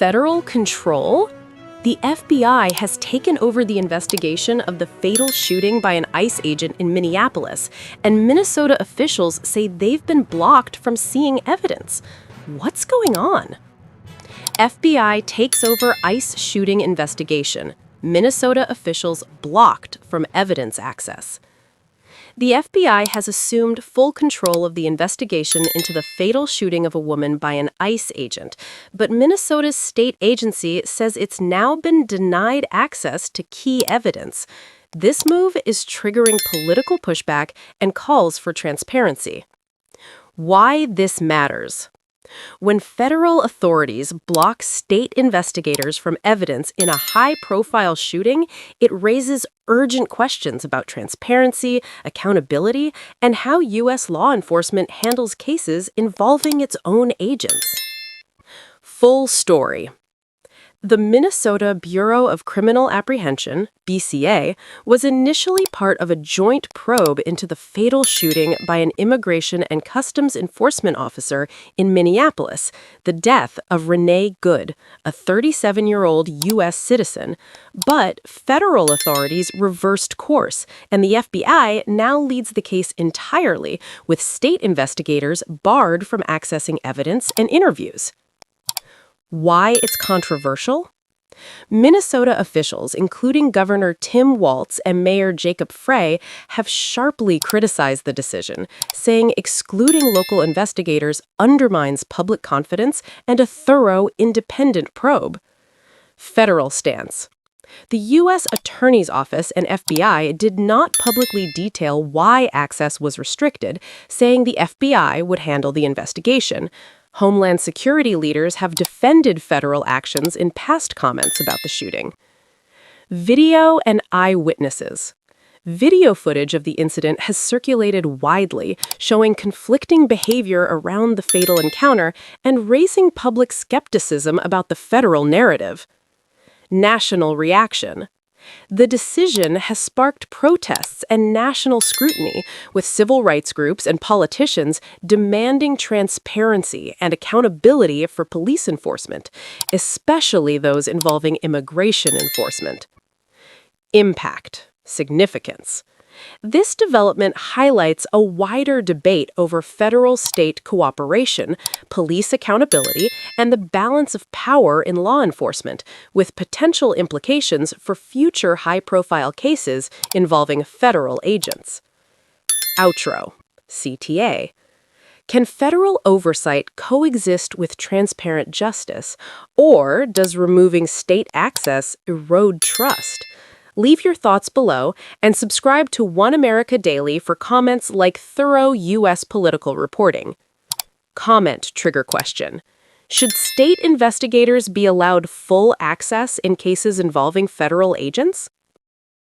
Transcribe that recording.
Federal control? The FBI has taken over the investigation of the fatal shooting by an ICE agent in Minneapolis, and Minnesota officials say they've been blocked from seeing evidence. What's going on? FBI takes over ICE shooting investigation. Minnesota officials blocked from evidence access. The FBI has assumed full control of the investigation into the fatal shooting of a woman by an ICE agent, but Minnesota's state agency says it's now been denied access to key evidence. This move is triggering political pushback and calls for transparency. Why this matters? When federal authorities block state investigators from evidence in a high-profile shooting, it raises urgent questions about transparency, accountability, and how U.S. law enforcement handles cases involving its own agents. Full story. The Minnesota Bureau of Criminal Apprehension, BCA, was initially part of a joint probe into the fatal shooting by an immigration and customs enforcement officer in Minneapolis, the death of Renee Good, a 37-year-old U.S. citizen. But federal authorities reversed course, and the FBI now leads the case entirely, with state investigators barred from accessing evidence and interviews. Why it's controversial? Minnesota officials, including Governor Tim Walz and Mayor Jacob Frey, have sharply criticized the decision, saying excluding local investigators undermines public confidence and a thorough, independent probe. Federal stance. The U.S. Attorney's Office and FBI did not publicly detail why access was restricted, saying the FBI would handle the investigation. Homeland Security leaders have defended federal actions in past comments about the shooting. Video and eyewitnesses. Video footage of the incident has circulated widely, showing conflicting behavior around the fatal encounter and raising public skepticism about the federal narrative. National reaction. The decision has sparked protests and national scrutiny, with civil rights groups and politicians demanding transparency and accountability for police enforcement, especially those involving immigration enforcement. Impact. Significance. This development highlights a wider debate over federal-state cooperation, police accountability, and the balance of power in law enforcement, with potential implications for future high-profile cases involving federal agents. Outro. CTA. Can federal oversight coexist with transparent justice, or does removing state access erode trust? Leave your thoughts below and subscribe to One America Daily for comments like thorough U.S. political reporting. Comment trigger question. Should state investigators be allowed full access in cases involving federal agents?